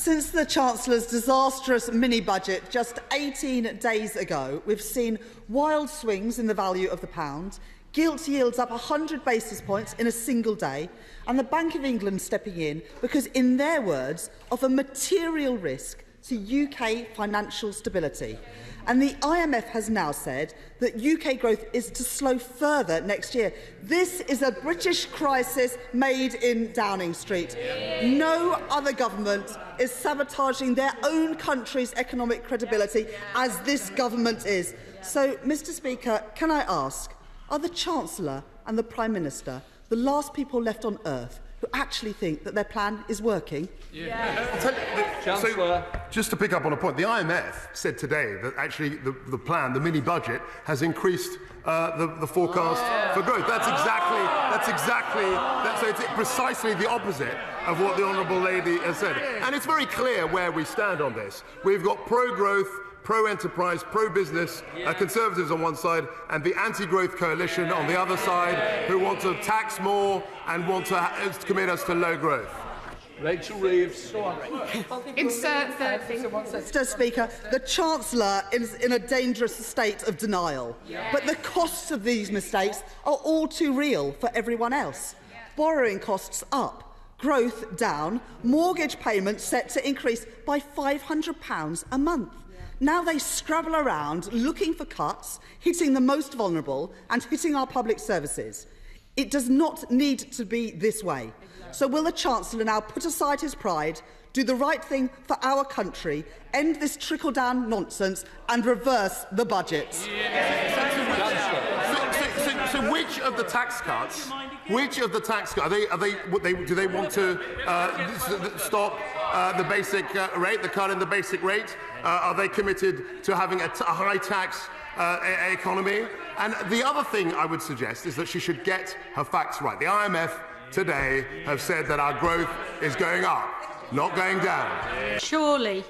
Since the Chancellor's disastrous mini-budget just 18 days ago, we've seen wild swings in the value of the pound, gilt yields up 100 basis points in a single day, and the Bank of England stepping in because, in their words, of a material risk to UK financial stability. And the IMF has now said that UK growth is to slow further next year. This is a British crisis made in Downing Street. No other government is sabotaging their own country's economic credibility as this government is. So, Mr. Speaker, can I ask, are the Chancellor and the Prime Minister the last people left on earth who actually think that their plan is working? Chancellor. So, just to pick up on a point, the IMF said today that actually the plan, the mini-budget, has increased the forecast for growth. So it's precisely the opposite of what the Honourable Lady has said. And it's very clear where we stand on this. We've got pro-growth, pro-enterprise, pro-business Conservatives on one side and the anti-growth coalition on the other side, who want to tax more and want to commit us to low growth. Rachel Reeves. Mr. Speaker, the Chancellor is in a dangerous state of denial. But the costs of these mistakes are all too real for everyone else. Borrowing costs up, growth down, mortgage payments set to increase by £500 a month. Now they scrabble around looking for cuts, hitting the most vulnerable and hitting our public services. It does not need to be this way. So will the Chancellor now put aside his pride, do the right thing for our country, end this trickle-down nonsense and reverse the budget? So which of the tax cuts? Do they want to stop the basic rate, the cut in the basic rate? Are they committed to having a high tax economy? And the other thing I would suggest is that she should get her facts right. The IMF today have said that our growth is going up, not going down. Surely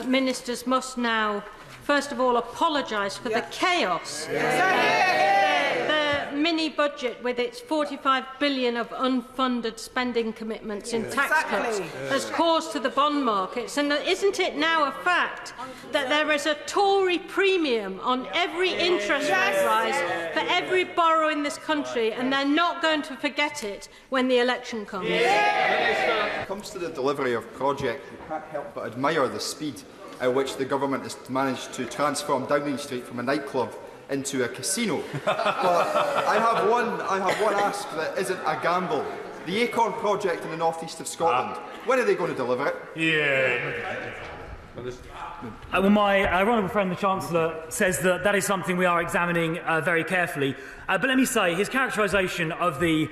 ministers must now, first of all, apologise for the chaos. The mini-budget, with its £45 billion of unfunded spending commitments in tax cuts, has caused to the bond markets. And isn't it now a fact that there is a Tory premium on every interest rate rise for every borough in this country, and they're not going to forget it when the election comes? When it comes to the delivery of projects, we can't help but admire the speed at which the government has managed to transform Downing Street from a nightclub into a casino. But I have one ask that isn't a gamble. The Acorn project in the north-east of Scotland, when are they going to deliver it? Well, my honourable friend, the Chancellor, says that that is something we are examining very carefully. But let me say, his characterisation of the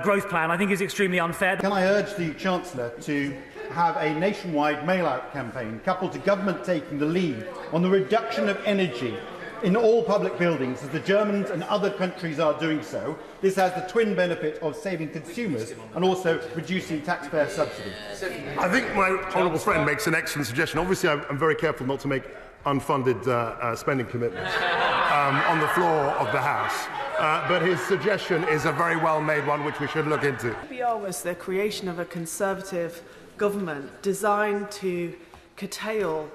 growth plan, I think, is extremely unfair. Can I urge the Chancellor to have a nationwide mail-out campaign, coupled to government taking the lead on the reduction of energy in all public buildings, as the Germans and other countries are doing so? This has the twin benefit of saving consumers and also reducing taxpayer subsidy. I think my honourable friend makes an excellent suggestion. Obviously, I'm very careful not to make unfunded spending commitments on the floor of the House. But his suggestion is a very well-made one, which we should look into. PR was the creation of a Conservative government designed to curtail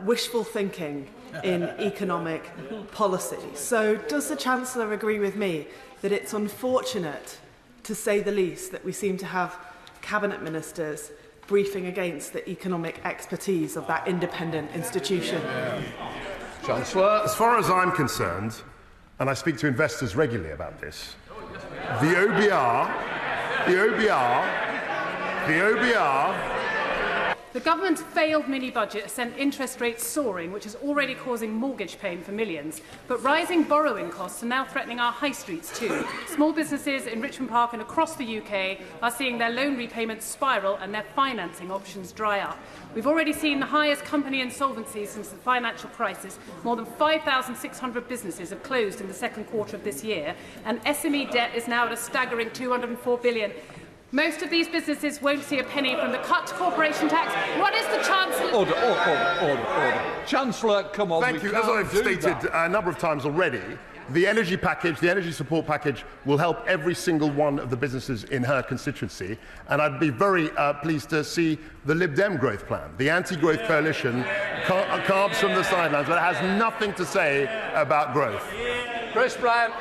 wishful thinking in economic policy. So does the Chancellor agree with me that it's unfortunate, to say the least, that we seem to have cabinet ministers briefing against the economic expertise of that independent institution? Chancellor, as far as I'm concerned, and I speak to investors regularly about this, the OBR The government's failed mini-budget has sent interest rates soaring, which is already causing mortgage pain for millions. But rising borrowing costs are now threatening our high streets too. Small businesses in Richmond Park and across the UK are seeing their loan repayments spiral and their financing options dry up. We've already seen the highest company insolvencies since the financial crisis. More than 5,600 businesses have closed in the second quarter of this year, and SME debt is now at a staggering £204 billion. Most of these businesses won't see a penny from the cut to corporation tax. What is the Chancellor... Order. Chancellor, come on. Thank you. As I've stated a number of times already, the energy package, the energy support package, will help every single one of the businesses in her constituency. And I'd be very pleased to see the Lib Dem growth plan. The anti-growth coalition carbs from the sidelines, but it has nothing to say about growth. Chris Brown.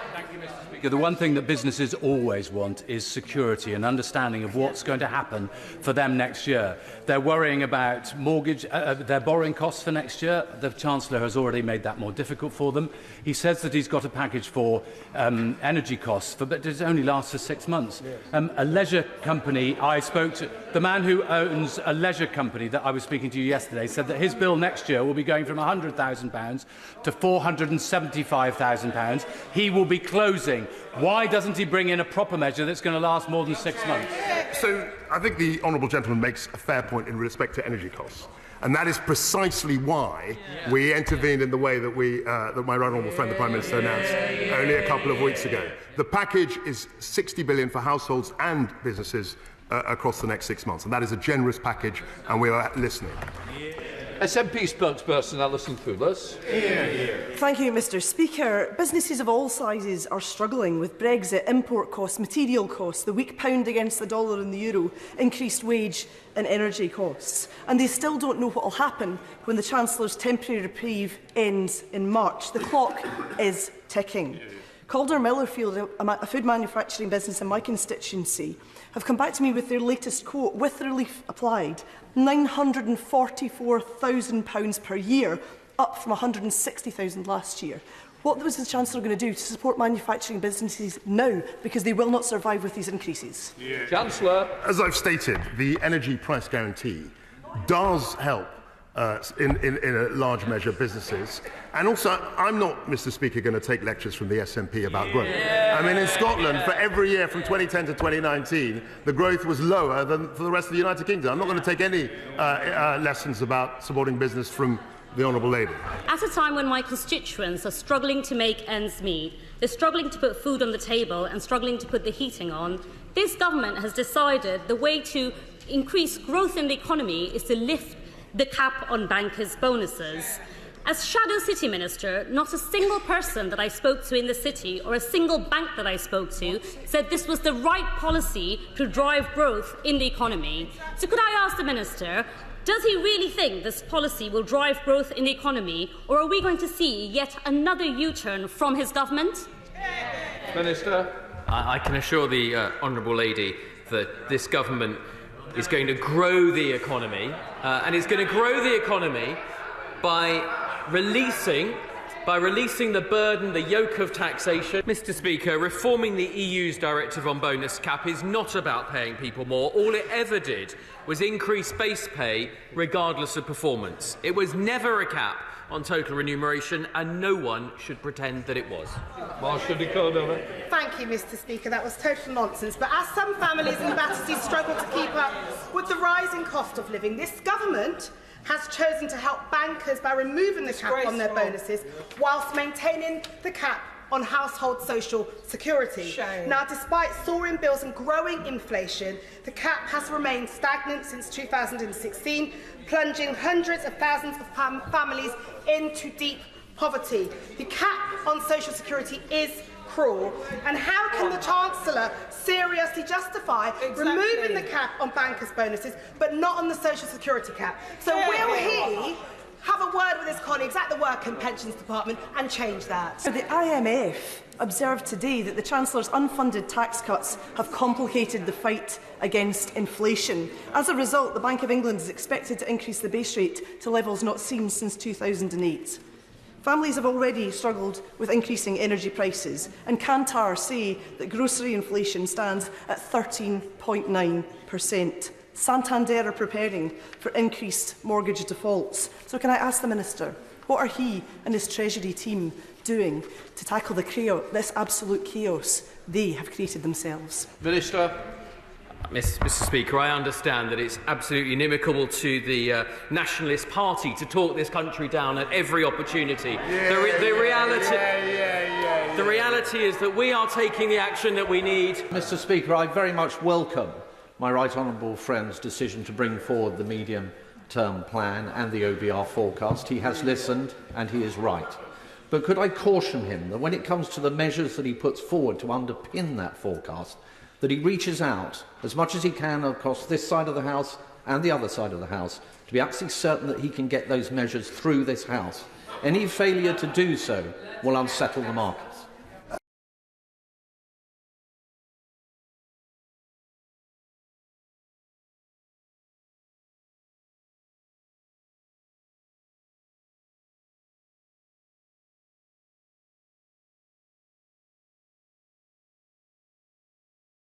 The one thing that businesses always want is security and understanding of what's going to happen for them next year. They're worrying about mortgage, their borrowing costs for next year. The Chancellor has already made that more difficult for them. He says that he's got a package for energy costs, but it only lasts for 6 months. A leisure company, I spoke to the man who owns a leisure company that I was speaking to you yesterday, said that his bill next year will be going from £100,000 to £475,000. He will be closing. Why doesn't he bring in a proper measure that's going to last more than 6 months? So I think the honourable gentleman makes a fair point in respect to energy costs. And that is precisely why we intervened in the way that that my right honourable friend, the Prime Minister, announced only a couple of weeks ago. The package is £60 billion for households and businesses across the next 6 months. And that is a generous package, and we are listening. SNP spokesperson Alison Poulos. Thank you, Mr Speaker. Businesses of all sizes are struggling with Brexit, import costs, material costs, the weak pound against the dollar and the euro, increased wage and energy costs. And they still don't know what will happen when the Chancellor's temporary reprieve ends in March. The clock is ticking. Calder Millerfield, a food manufacturing business in my constituency, have come back to me with their latest quote, with relief applied, £944,000 per year, up from £160,000 last year. What was the Chancellor going to do to support manufacturing businesses now, because they will not survive with these increases? Chancellor. As I've stated, the energy price guarantee does help in a large measure businesses. And also, I'm not, Mr Speaker, going to take lectures from the SNP about growth. I mean, in Scotland, for every year from 2010 to 2019, the growth was lower than for the rest of the United Kingdom. I'm not going to take any lessons about supporting business from the Honourable Lady. At a time when my constituents are struggling to make ends meet, they're struggling to put food on the table and struggling to put the heating on, this government has decided the way to increase growth in the economy is to lift the cap on bankers' bonuses. As Shadow City Minister, not a single person that I spoke to in the city or a single bank that I spoke to said this was the right policy to drive growth in the economy. So could I ask the Minister, does he really think this policy will drive growth in the economy, or are we going to see yet another U-turn from his government? Minister. I can assure the Honourable Lady that this government is going to grow the economy, and it's going to grow the economy by releasing the burden, the yoke of taxation. Mr Speaker, reforming the EU's directive on bonus cap is not about paying people more. All it ever did was increase base pay regardless of performance. It was never a cap on total remuneration, and no one should pretend that it was. Thank you, Mr Speaker. That was total nonsense. But as some families in Battersea struggle to keep up with the rising cost of living, this government has chosen to help bankers by removing the cap on their bonuses whilst maintaining the cap on household social security. Shame. Now, despite soaring bills and growing inflation, the cap has remained stagnant since 2016, plunging hundreds of thousands of families into deep poverty. The cap on social security is cruel, and how can the Chancellor seriously justify removing the cap on bankers' bonuses but not on the social security cap? So will he have a word with his colleagues at the Work and Pensions Department and change that? The IMF observed today that the Chancellor's unfunded tax cuts have complicated the fight against inflation. As a result, the Bank of England is expected to increase the base rate to levels not seen since 2008. Families have already struggled with increasing energy prices, and Kantar say that grocery inflation stands at 13.9%. Santander are preparing for increased mortgage defaults. So can I ask the Minister, what are he and his Treasury team doing to tackle this absolute chaos they have created themselves? Minister. Mr Speaker, I understand that it's absolutely inimical to the Nationalist Party to talk this country down at every opportunity. The reality is that we are taking the action that we need. Mr Speaker, I very much welcome my right honourable friend's decision to bring forward the medium-term plan and the OBR forecast. He has listened and he is right. But could I caution him that when it comes to the measures that he puts forward to underpin that forecast, that he reaches out as much as he can across this side of the House and the other side of the House to be absolutely certain that he can get those measures through this House. Any failure to do so will unsettle the market.